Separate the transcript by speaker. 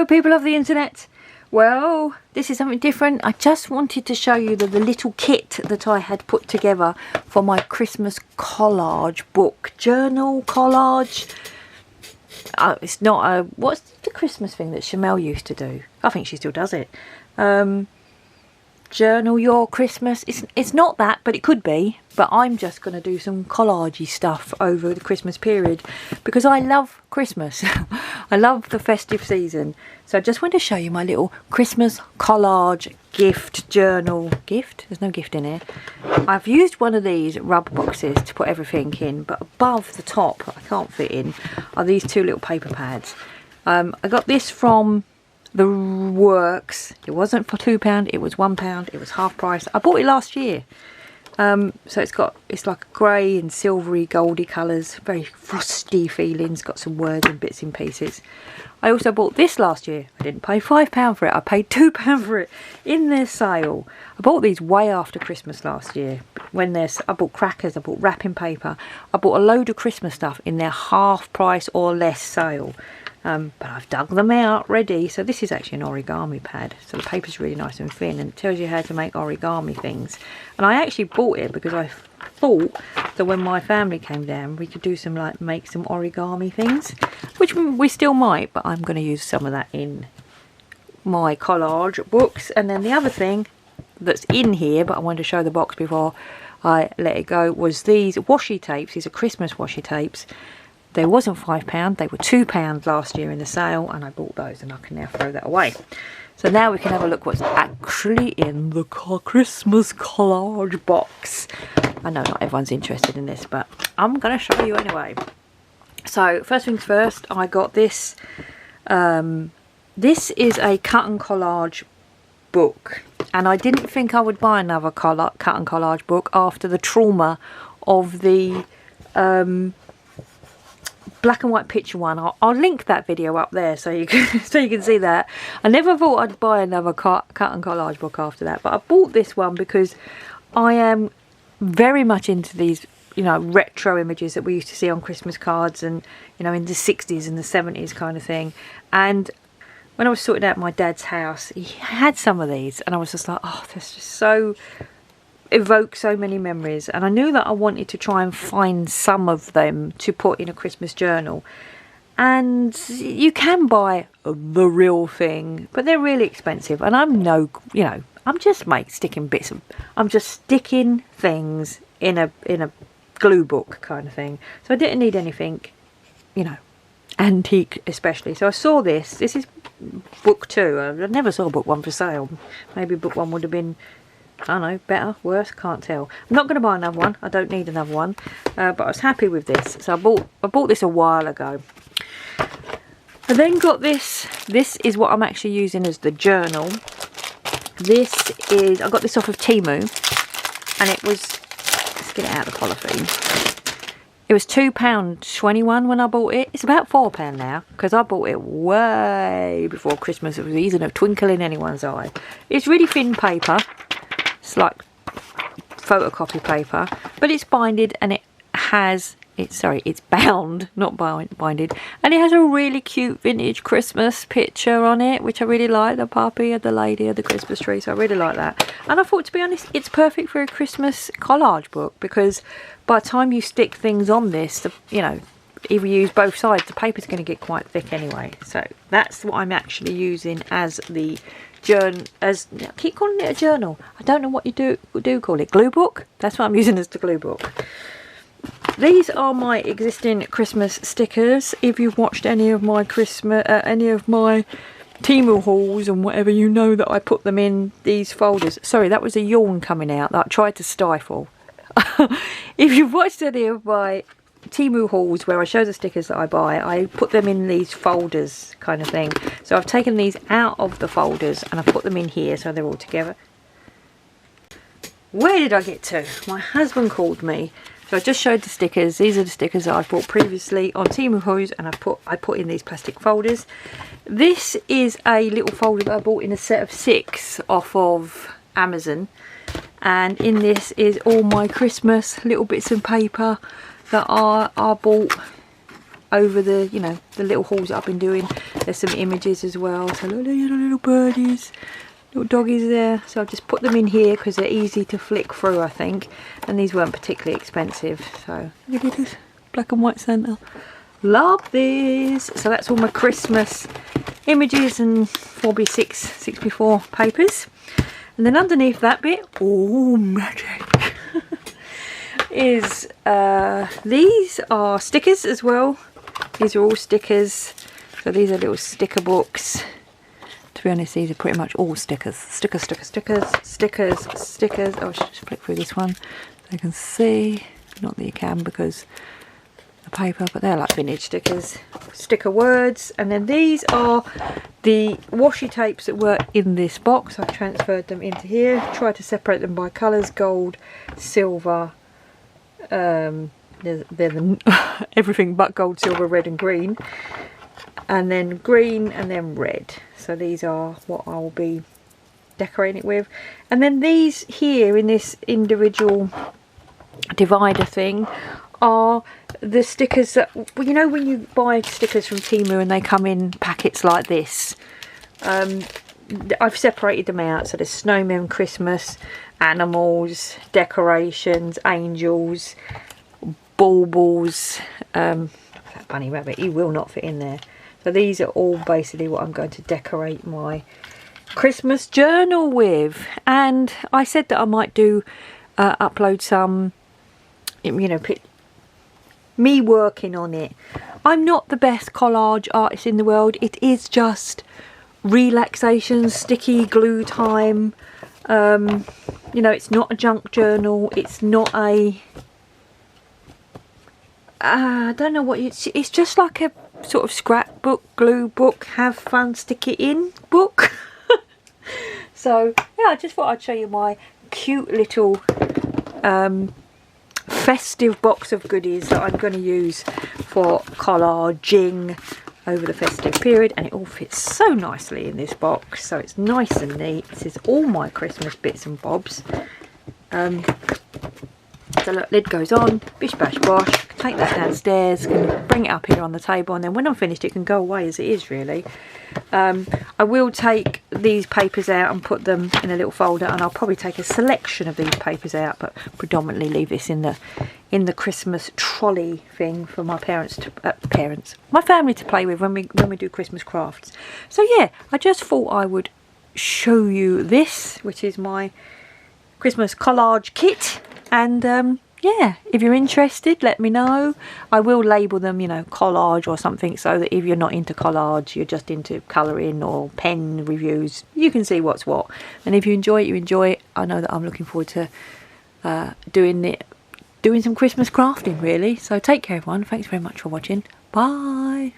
Speaker 1: Hello people of the internet. Well, this is something different. I just wanted to show you the little kit that I had put together for my Christmas collage book. Journal collage. It's not a... What's the Christmas thing that Chamel used to do? I think she still does it. Journal your Christmas. It's not that, but it could be. But I'm just going to do some collagey stuff over the Christmas period because I love Christmas. I love the festive season. So I just want to show you my little Christmas collage gift journal. Gift? There's no gift in here. I've used one of these rubber boxes to put everything in, but above the top, I can't fit in, are these two little paper pads. I got this from the Works. It wasn't for £2, it was £1. It was half price. I bought it last year. So it's like grey and silvery goldy colours, very frosty feelings, got some words and bits and pieces. I also bought this last year. I didn't pay £5 for it, I paid £2 for it in their sale. I bought these way after Christmas last year. I bought crackers, I bought wrapping paper, I bought a load of Christmas stuff in their half price or less sale. But I've dug them out ready. So this is actually an origami pad, so the paper's really nice and thin and it tells you how to make origami things. And I actually bought it because I thought that when my family came down we could do some make some origami things, which we still might, but I'm going to use some of that in my collage books. And then the other thing that's in here, but I wanted to show the box before I let it go, was these washi tapes. These are Christmas washi tapes. They wasn't £5, they were £2 last year in the sale, and I bought those and I can now throw that away. So now we can have a look what's actually in the Christmas collage box. I know not everyone's interested in this, but I'm going to show you anyway. So first things first, I got this. This is a cut and collage book, and I didn't think I would buy another cut and collage book after the trauma of the black and white picture one. I'll link that video up there so you can see that. I never thought I'd buy another cut and collage book after that, but I bought this one because I am very much into these, you know, retro images that we used to see on Christmas cards and, you know, in the 60s and the 70s kind of thing. And when I was sorting out my dad's house, he had some of these and I was just like, oh, this just so evoke so many memories, and I knew that I wanted to try and find some of them to put in a Christmas journal. And you can buy the real thing, but they're really expensive, and I'm I'm just sticking things in a glue book kind of thing. So I didn't need anything, you know, antique especially. So I saw this is book 2. I never saw book 1 for sale. Maybe book 1 would have been, I don't know, better, worse, can't tell. I'm not going to buy another one. I don't need another one. But I was happy with this. So I bought this a while ago. I then got this. This is what I'm actually using as the journal. I got this off of Temu. And it was, let's get it out of the polythene. It was £2.21 when I bought it. It's about £4 now, because I bought it way before Christmas. It was even a twinkle in anyone's eye. It's really thin paper. It's like photocopy paper, but it's binded and it's bound, not binded, and it has a really cute vintage Christmas picture on it, which I really like, the puppy and the lady of the Christmas tree, so I really like that. And I thought, to be honest, it's perfect for a Christmas collage book, because by the time you stick things on this, you know, if you use both sides, the paper's going to get quite thick anyway. So that's what I'm actually using as the journal. I keep calling it a journal. I don't know what you do call it. Glue book? That's what I'm using as the glue book. These are my existing Christmas stickers. If you've watched any of my Temu hauls and whatever, you know that I put them in these folders. Sorry, that was a yawn coming out that I tried to stifle. If you've watched any of my Temu hauls where I show the stickers that I buy, I put them in these folders kind of thing. So I've taken these out of the folders and I've put them in here so they're all together. Where did I get to? My husband called me. So I just showed the stickers. These are the stickers that I've bought previously on Temu hauls, and I put in these plastic folders. This is a little folder that I bought in a set of 6 off of Amazon, and in this is all my Christmas little bits of paper that are bought over the, you know, the little hauls that I've been doing. There's some images as well, so little birdies, little doggies there. So I've just put them in here because they're easy to flick through, I think. And these weren't particularly expensive. So look at this black and white Santa. Love this. So that's all my Christmas images and 4x6 papers. And then underneath that bit, oh magic, is these are stickers as well. These are all stickers. So these are little sticker books. To be honest, these are pretty much all stickers. Stickers, stickers, stickers, stickers, stickers. Oh, I should just flick through this one so you can see. Not that you can because the paper, but they're like vintage stickers. Sticker words. And then these are the washi tapes that were in this box. I transferred them into here. Tried to separate them by colours: gold, silver. They're everything but gold, silver, red, and green. And then green, and then red. So these are what I will be decorating it with. And then these here in this individual divider thing are the stickers that, well, you know when you buy stickers from Temu and they come in packets like this. I've separated them out. So there's snowmen, Christmas, animals, decorations, angels, baubles. That bunny rabbit, he will not fit in there. So these are all basically what I'm going to decorate my Christmas journal with. And I said that I might do upload some, you know, me working on it. I'm not the best collage artist in the world. It is just relaxation, sticky glue time. You know, it's not a junk journal. It's not a... I don't know what it's just like a sort of scrapbook, glue book, have fun, stick it in book. So yeah, I just thought I'd show you my cute little festive box of goodies that I'm going to use for collaging over the festive period, and it all fits so nicely in this box. So it's nice and neat. This is all my Christmas bits and bobs. So look, lid goes on, bish bash bosh, take that downstairs, can bring it up here on the table, and then when I'm finished it can go away as it is really. I will take these papers out and put them in a little folder, and I'll probably take a selection of these papers out, but predominantly leave this in the Christmas trolley thing for my my family to play with when we do Christmas crafts. So yeah, I just thought I would show you this, which is my Christmas collage kit. And yeah, if you're interested, let me know. I will label them, you know, collage or something, so that if you're not into collage, you're just into colouring or pen reviews, you can see what's what. And if you enjoy it, you enjoy it. I know that I'm looking forward to doing some Christmas crafting really. So take care everyone. Thanks very much for watching. Bye.